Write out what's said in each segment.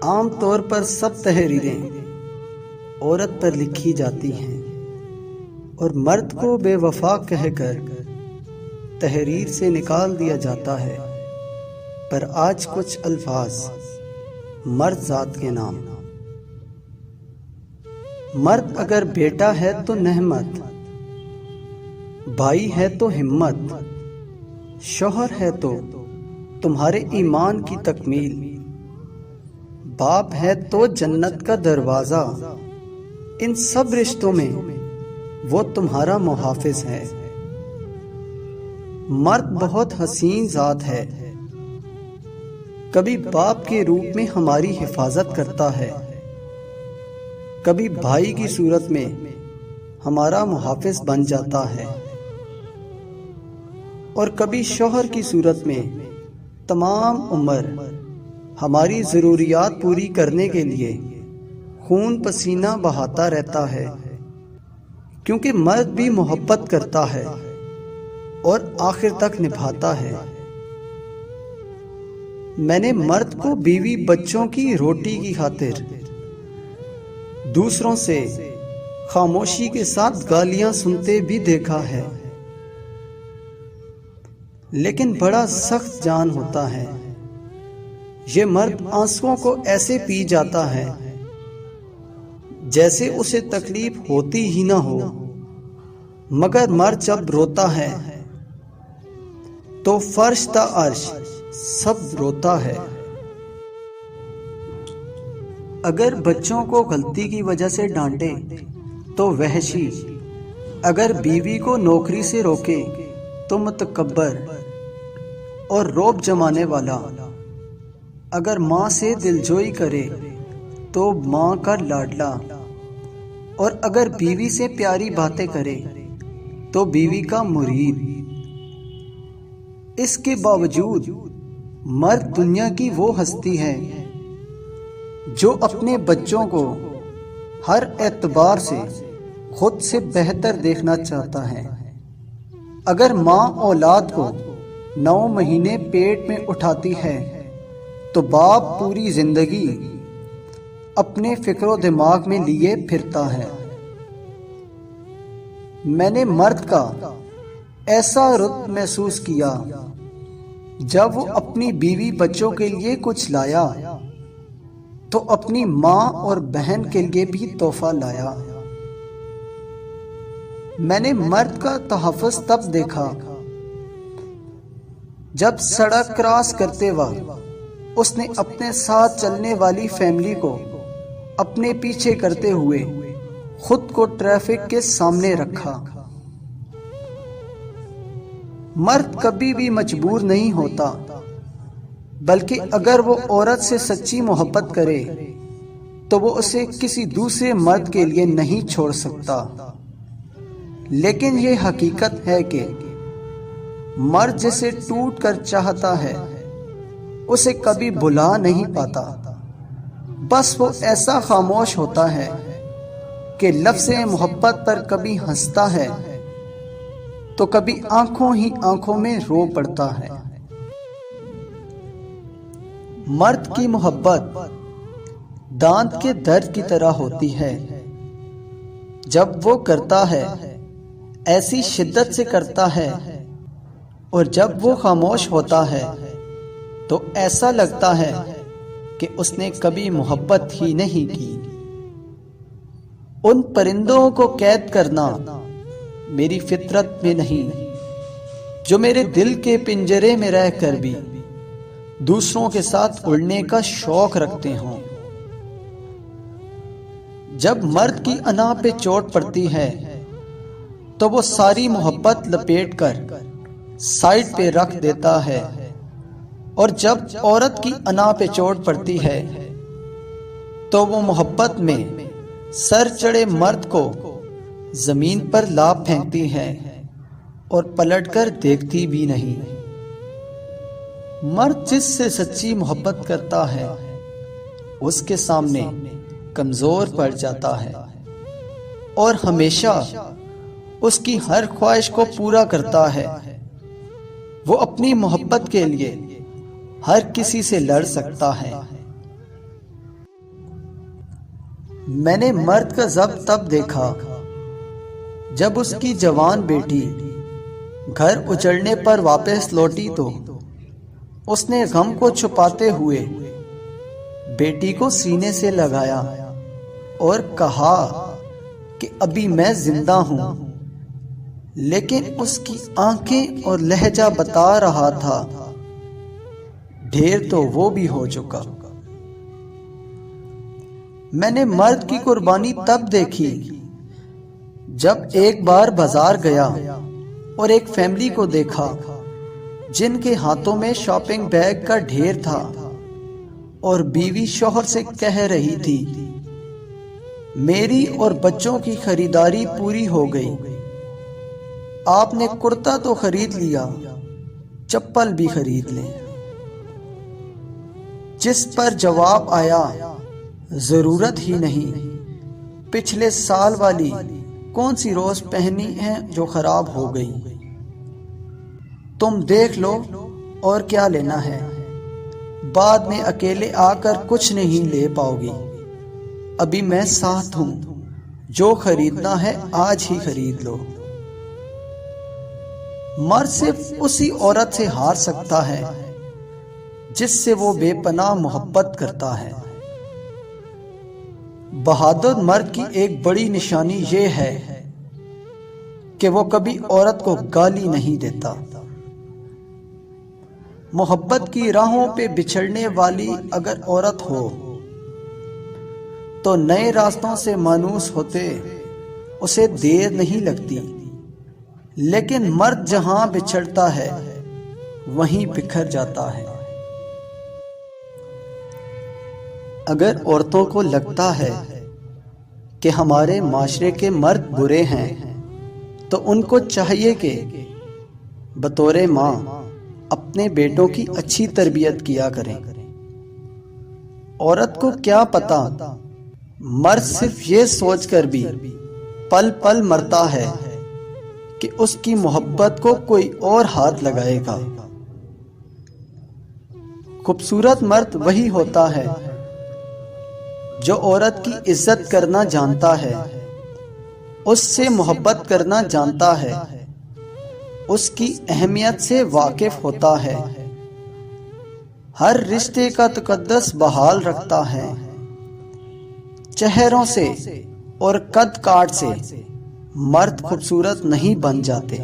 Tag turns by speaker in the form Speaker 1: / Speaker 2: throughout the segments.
Speaker 1: आम तौर पर सब तहरीरें औरत पर लिखी जाती हैं और मर्द को बेवफा कहकर तहरीर से निकाल दिया जाता है। पर आज कुछ अल्फाज मर्द जात के नाम। मर्द अगर बेटा है तो नहमत, भाई है तो हिम्मत, शौहर है तो तुम्हारे ईमान की तकमील, बाप है तो जन्नत का दरवाजा। इन सब रिश्तों में वो तुम्हारा मुहाफिज है। मर्द बहुत हसीन जात है, कभी बाप के रूप में हमारी हिफाजत करता है, कभी भाई की सूरत में हमारा मुहाफिज बन जाता है और कभी शौहर की सूरत में तमाम उम्र हमारी ज़रूरियात पूरी करने के लिए खून पसीना बहाता रहता है। क्योंकि मर्द भी मोहब्बत करता है और आखिर तक निभाता है। मैंने मर्द को बीवी बच्चों की रोटी की खातिर दूसरों से खामोशी के साथ गालियां सुनते भी देखा है, लेकिन बड़ा सख्त जान होता है। ये मर्द आंसुओं को ऐसे पी जाता है जैसे उसे तकलीफ होती ही ना हो। मगर मर्द जब रोता है तो फर्श ता अर्श सब रोता है। अगर बच्चों को गलती की वजह से डांटे तो वहशी, अगर बीवी को नौकरी से रोके तो मुतकब्बर और रौब जमाने वाला, अगर माँ से दिलजोई करे तो माँ का लाडला, और अगर बीवी से प्यारी बातें करे तो बीवी का मुरीद। इसके बावजूद मर्द दुनिया की वो हस्ती है जो अपने बच्चों को हर एतबार से खुद से बेहतर देखना चाहता है। अगर माँ औलाद को 9 महीने पेट में उठाती है तो बाप पूरी जिंदगी अपने फिक्रो दिमाग में लिए फिरता है। मैंने मर्द का ऐसा रुत्ब महसूस किया जब वो अपनी बीवी बच्चों के लिए कुछ लाया तो अपनी माँ और बहन के लिए भी तोहफा लाया। मैंने मर्द का तहफ़्फ़ुज़ तब देखा जब सड़क क्रॉस करते वक्त उसने अपने साथ चलने वाली फैमिली को अपने पीछे करते हुए खुद को ट्रैफिक के सामने रखा। मर्द कभी भी मजबूर नहीं होता, बल्कि अगर वो औरत से सच्ची मोहब्बत करे तो वो उसे किसी दूसरे मर्द के लिए नहीं छोड़ सकता। लेकिन ये हकीकत है कि मर्द जिसे टूट कर चाहता है उसे कभी भुला नहीं पाता। बस वो ऐसा खामोश होता है कि लफ्ज़े मोहब्बत पर कभी हंसता है तो कभी आंखों ही आंखों में रो पड़ता है। मर्द की मोहब्बत दांत के दर्द की तरह होती है। जब वो करता है ऐसी शिद्दत से करता है और जब वो खामोश होता है तो ऐसा लगता है कि उसने कभी मोहब्बत ही नहीं की। उन परिंदों को कैद करना मेरी फितरत में नहीं जो मेरे दिल के पिंजरे में रहकर भी दूसरों के साथ उड़ने का शौक रखते हों। जब मर्द की अना पे चोट पड़ती है तो वो सारी मोहब्बत लपेटकर साइड पे रख देता है, और जब औरत की अना पे चोट पड़ती है तो वो मोहब्बत में सर चढ़े मर्द को जमीन पर ला फेंकती है और पलटकर देखती भी नहीं। मर्द जिससे सच्ची मोहब्बत करता है उसके सामने कमजोर पड़ जाता है और हमेशा उसकी हर ख्वाहिश को पूरा करता है। वो अपनी मोहब्बत के लिए हर किसी से लड़ सकता है। मैंने मर्द का ज़ब्त तब देखा जब उसकी जवान बेटी घर उजड़ने पर वापस लौटी तो उसने गम को छुपाते हुए बेटी को सीने से लगाया और कहा कि अभी मैं जिंदा हूं, लेकिन उसकी आंखें और लहजा बता रहा था ढेर तो वो भी हो चुका। मैंने मर्द की कुर्बानी तब देखी जब एक बार बाजार गया और एक फैमिली को देखा जिनके हाथों में शॉपिंग बैग का ढेर था और बीवी शौहर से कह रही थी, मेरी और बच्चों की खरीदारी पूरी हो गई, आपने कुर्ता तो खरीद लिया, चप्पल भी खरीद लें। जिस पर जवाब आया, जरूरत ही नहीं, पिछले साल वाली कौन सी रोज पहनी है जो खराब हो गई, तुम देख लो और क्या लेना है, बाद में अकेले आकर कुछ नहीं ले पाओगी, अभी मैं साथ हूं, जो खरीदना है आज ही खरीद लो। मर्द सिर्फ उसी औरत से हार सकता है जिससे वो बेपनाह मोहब्बत करता है। बहादुर मर्द की एक बड़ी निशानी ये है कि वो कभी औरत को गाली नहीं देता। मोहब्बत की राहों पे बिछड़ने वाली अगर औरत हो तो नए रास्तों से मानूस होते उसे देर नहीं लगती, लेकिन मर्द जहां बिछड़ता है वहीं बिखर जाता है। अगर औरतों को लगता है कि हमारे माशरे के मर्द बुरे हैं तो उनको चाहिए कि बतौरे माँ अपने बेटों की अच्छी तरबियत किया करें। औरत को क्या पता, मर्द सिर्फ ये सोचकर भी पल पल मरता है कि उसकी मोहब्बत को कोई और हाथ लगाएगा। खूबसूरत मर्द वही होता है जो औरत की इज्जत करना जानता है, उससे मोहब्बत करना जानता है, उसकी अहमियत से वाकिफ होता है, हर रिश्ते का तकद्दस बहाल रखता है। चेहरों से और कद काट से मर्द खूबसूरत नहीं बन जाते।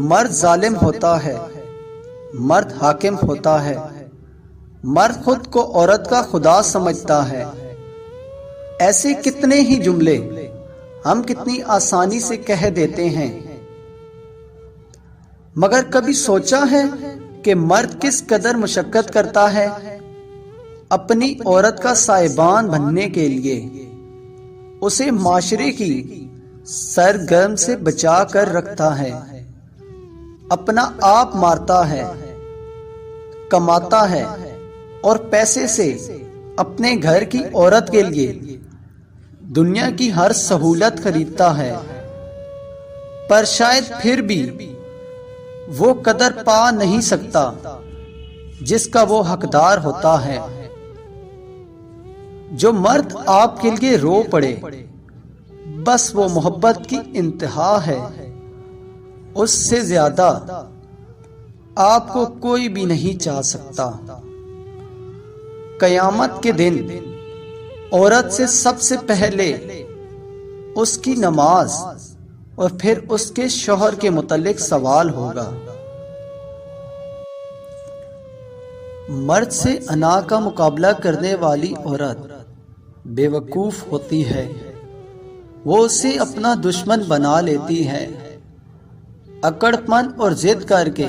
Speaker 1: मर्द जालिम होता है, मर्द हाकिम होता है, मर्द खुद को औरत का खुदा समझता है। ऐसे कितने ही जुमले हम कितनी आसानी से कह देते हैं, मगर कभी सोचा है कि मर्द किस कदर मुशक्कत करता है अपनी औरत का साहिबान बनने के लिए। उसे माशरे की सरगर्म से बचा कर रखता है, अपना आप मारता है, कमाता है और पैसे से अपने घर की औरत के लिए दुनिया की हर सहूलत खरीदता है, पर शायद फिर भी वो कदर पा नहीं सकता जिसका वो हकदार होता है। जो मर्द आपके लिए रो पड़े बस वो मोहब्बत की इंतहा है, उससे ज्यादा आपको कोई भी नहीं चाह सकता। कयामत के दिन औरत से सबसे पहले उसकी नमाज और फिर उसके शौहर के मुतालिक सवाल होगा। मर्द से अना का मुकाबला करने वाली औरत बेवकूफ होती है, वो उसे अपना दुश्मन बना लेती है। अकड़पन और जिद करके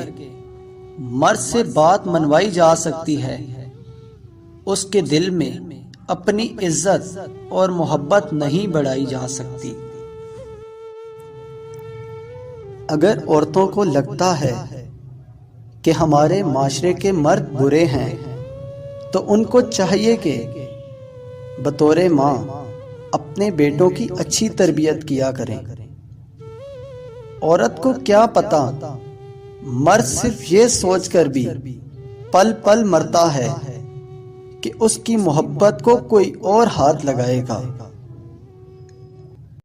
Speaker 1: मर्द से बात मनवाई जा सकती है, उसके दिल में अपनी इज्जत और मोहब्बत नहीं बढ़ाई जा सकती। अगर औरतों को लगता है कि हमारे माशरे के मर्द बुरे हैं तो उनको चाहिए कि बतौरे माँ अपने बेटों की अच्छी तरबियत किया करें। औरत को क्या पता, मर्द सिर्फ ये सोचकर भी पल पल मरता है कि उसकी मोहब्बत को कोई और हाथ लगाएगा।